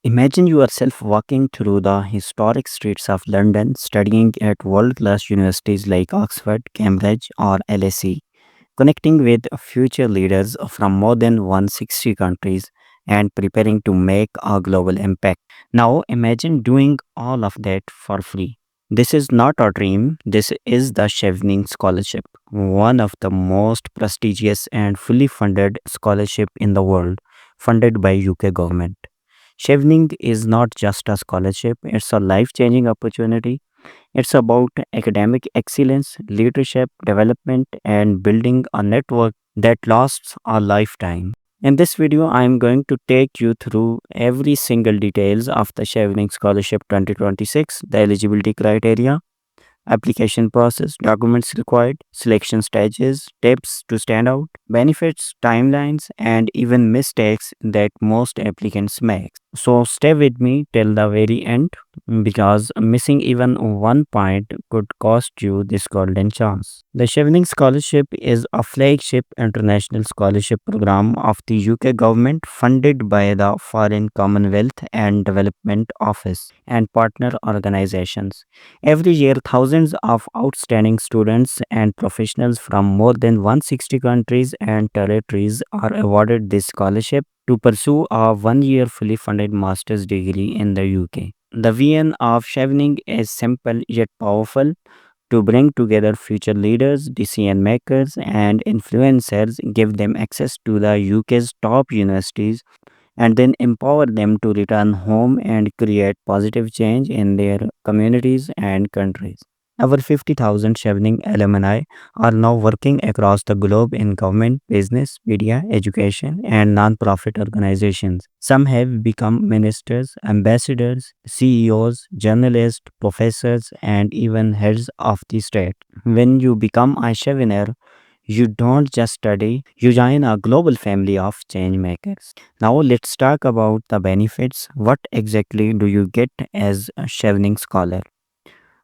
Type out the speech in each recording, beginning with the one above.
Imagine yourself walking through the historic streets of London, studying at world class universities like Oxford, Cambridge, or LSE, connecting with future leaders from more than 160 countries and preparing to make a global impact. Now, imagine doing all of that for free. This is not a dream, this is the Chevening Scholarship, one of the most prestigious and fully funded scholarship in the world, funded by UK government. Chevening is not just a scholarship, it's a life-changing opportunity. It's about academic excellence, leadership development, and building a network that lasts a lifetime. In this video, I am going to take you through every single details of the Chevening Scholarship 2026, the eligibility criteria, application process, documents required, selection stages, tips to stand out, benefits, timelines, and even mistakes that most applicants make. So stay with me till the very end because missing even one point could cost you this golden chance. The Chevening Scholarship is a flagship international scholarship program of the UK government funded by the Foreign Commonwealth and Development Office and partner organizations. Every year, thousands of outstanding students and professionals from more than 160 countries and territories are awarded this scholarship to pursue a 1 year fully funded master's degree in the UK. The vision of Chevening is simple yet powerful to bring together future leaders, decision makers, and influencers, give them access to the UK's top universities and then empower them to return home and create positive change in their communities and countries. Over 50,000 Chevening alumni are now working across the globe in government, business, media, education, and non-profit organizations. Some have become ministers, ambassadors, CEOs, journalists, professors, and even heads of the state. When you become a Chevener, you don't just study, you join a global family of change makers. Now let's talk about the benefits. What exactly do you get as a Chevening scholar?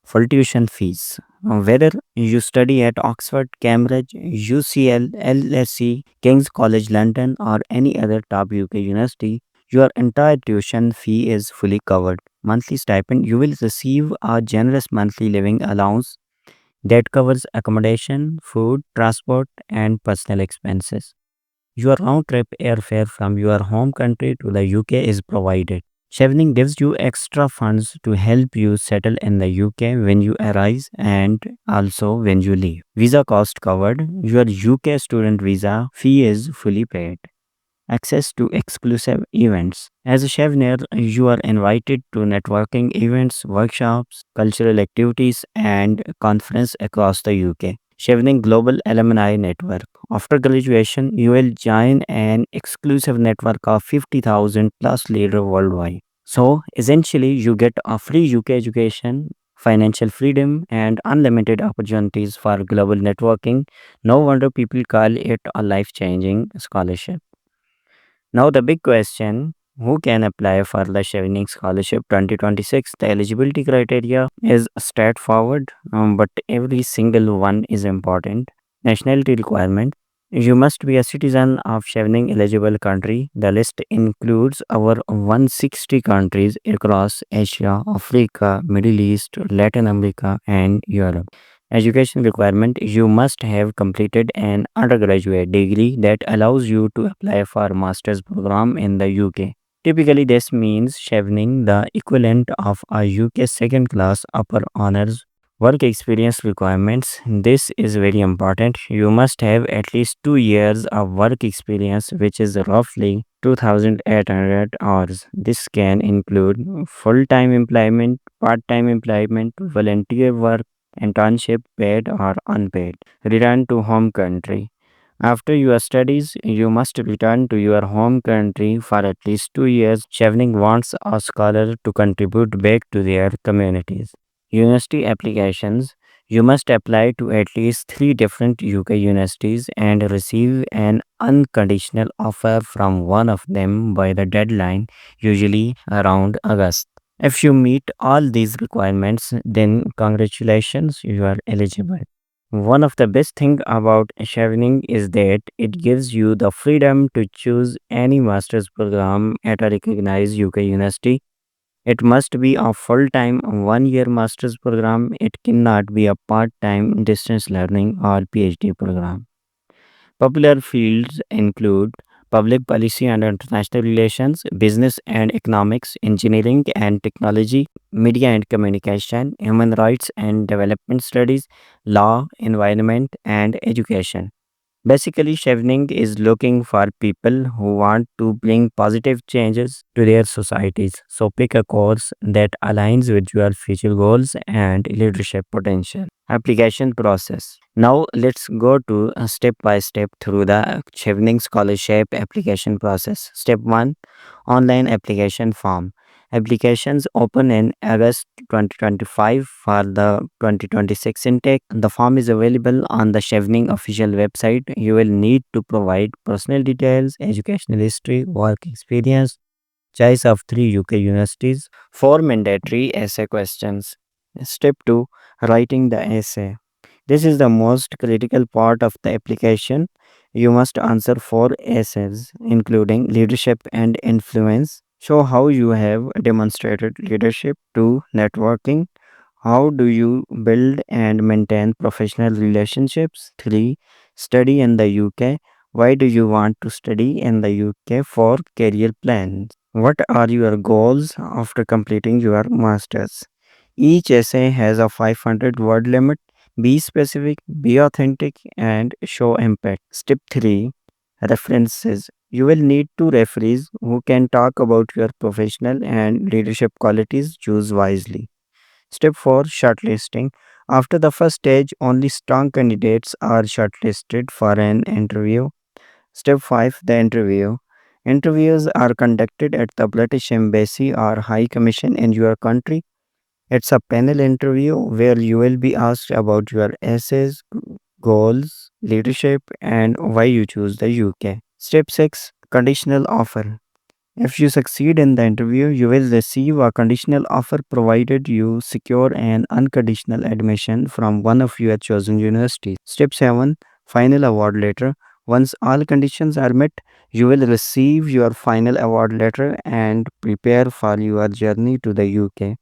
Full tuition fees. Whether you study at Oxford, Cambridge, UCL, LSE, King's College London, or any other top UK university, your entire tuition fee is fully covered. Monthly stipend, you will receive a generous monthly living allowance that covers accommodation, food, transport, and personal expenses. Your round trip airfare from your home country to the UK is provided. Chevening gives you extra funds to help you settle in the UK when you arrive and also when you leave. Visa cost covered. Your UK student visa fee is fully paid. Access to exclusive events. As a Chevener, you are invited to networking events, workshops, cultural activities, and conferences across the UK. Chevening Global Alumni Network. After graduation, you will join an exclusive network of 50,000 plus leaders worldwide. So, essentially, you get a free UK education, financial freedom, and unlimited opportunities for global networking. No wonder people call it a life changing scholarship. Now, the big question, who can apply for the Chevening Scholarship 2026? The eligibility criteria is straightforward, but every single one is important. Nationality requirement. You must be a citizen of Chevening eligible country. The list includes over 160 countries across Asia, Africa, Middle East, Latin America, and Europe. Education requirement, you must have completed an undergraduate degree that allows you to apply for master's program in the UK. Typically, this means Chevening, the equivalent of a UK second class upper honors. Work experience requirements. This is very important. You must have at least 2 years of work experience, which is roughly 2,800 hours. This can include full time employment, part time employment, volunteer work, internship, paid or unpaid. Return to home country. After your studies, you must return to your home country for at least 2 years. Chevening wants a scholar to contribute back to their communities. University applications. You must apply to at least three different UK universities and receive an unconditional offer from one of them by the deadline, usually around August. If you meet all these requirements, then congratulations, you are eligible. One of the best things about Chevening is that it gives you the freedom to choose any master's program at a recognized UK university. It must be a full time 1 year master's program. It cannot be a part time distance learning or PhD program. Popular fields include public policy and international relations, business and economics, engineering and technology, media and communication, human rights and development studies, law, environment, and education. Basically, Chevening is looking for people who want to bring positive changes to their societies. So, pick a course that aligns with your future goals and leadership potential. Application process. Now, let's go to step by step through the Chevening Scholarship application process. Step 1, online application form. Applications open in August 2025 for the 2026 intake. The form is available on the Chevening official website. You will need to provide personal details, educational history, work experience, choice of three UK universities, four mandatory essay questions. Step 2, writing the essay. This is the most critical part of the application. You must answer four essays, including leadership and influence. Show how you have demonstrated leadership to networking. How do you build and maintain professional relationships? 3. Study in the UK. Why do you want to study in the UK for career plans? What are your goals after completing your master's? Each essay has a 500 word limit. Be specific, be authentic, and show impact. Step 3, references. You will need two referees who can talk about your professional and leadership qualities. Choose wisely. Step 4, shortlisting. After the first stage, only strong candidates are shortlisted for an interview. Step 5, the interview. Interviews are conducted at the British Embassy or High Commission in your country. It's a panel interview where you will be asked about your essays, goals, leadership, and why you choose the UK. Step 6, conditional offer. If you succeed in the interview, you will receive a conditional offer provided you secure an unconditional admission from one of your chosen universities. Step 7, final award letter. Once all conditions are met, you will receive your final award letter and prepare for your journey to the UK.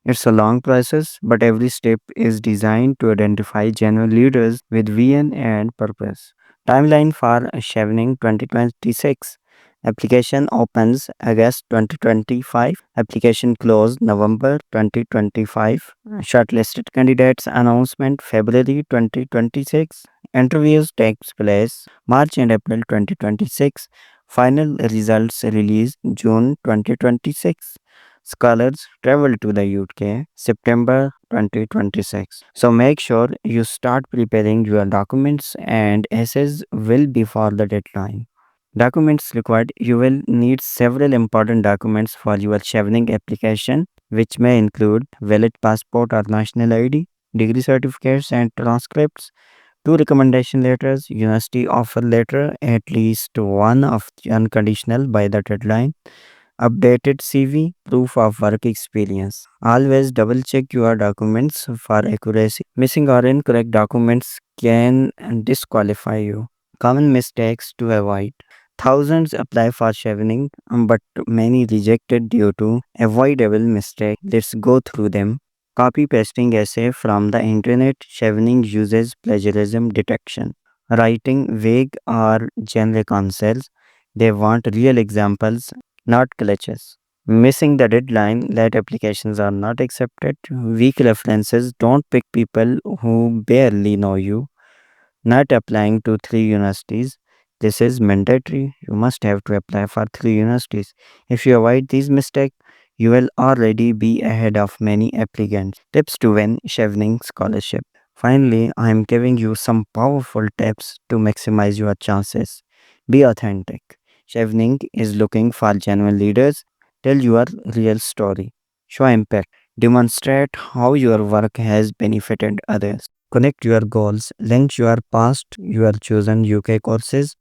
It's a long process, but every step is designed to identify genuine leaders with vision and purpose. Timeline for Chevening 2026. Application opens August 2025. Application closed November 2025. Shortlisted candidates announcement February 2026. Interviews takes place March and April 2026. Final results released June 2026. Scholars travel to the UK September 2026. So make sure you start preparing your documents and essays will before the deadline. Documents required. You will need several important documents for your Chevening application, which may include valid passport or national ID, degree certificates and transcripts, two recommendation letters, university offer letter, at least one of unconditional by the deadline, updated CV, proof of work experience. Always double check your documents for accuracy. Missing or incorrect documents can disqualify you. Common mistakes to avoid. Thousands apply for Chevening, but many rejected due to avoidable mistakes. Let's go through them. Copy pasting essay from the internet. Chevening uses plagiarism detection. Writing vague or generic answers. They want real examples, not glitches. Missing the deadline, late applications are not accepted. Weak references, don't pick people who barely know you. Not applying to three universities. This is mandatory. You must have to apply for three universities. If you avoid these mistakes, you will already be ahead of many applicants. Tips to win Chevening scholarship. Finally, I am giving you some powerful tips to maximize your chances. Be authentic. Chevening is looking for genuine leaders. Tell your real story. Show impact. Demonstrate how your work has benefited others. Connect your goals, link your past, your chosen UK courses,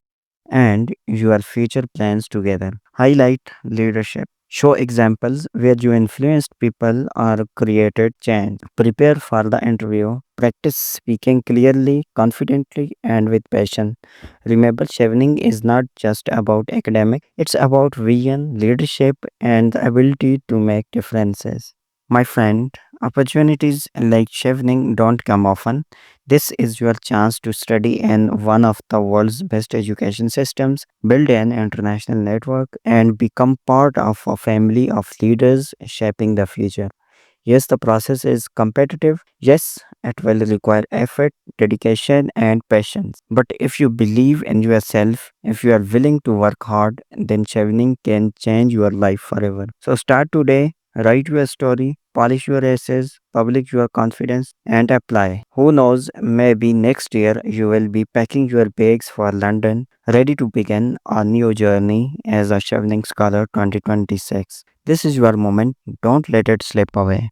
and your future plans together. Highlight leadership. Show examples where you influenced people or created change. Prepare for the interview. Practice speaking clearly, confidently, and with passion. Remember, chevening is not just about academic, it's about vision, leadership, and the ability to make differences. My friend, opportunities like chevening don't come often. This is your chance to study in one of the world's best education systems, build an international network, and become part of a family of leaders shaping the future. Yes, the process is competitive. Yes, it will require effort, dedication, and patience. But if you believe in yourself, if you are willing to work hard, then chevening can change your life forever. So start today, write your story, polish your essays, publish your confidence, and apply. Who knows, maybe next year you will be packing your bags for London, ready to begin a new journey as a chevening scholar 2026. This is your moment. Don't let it slip away.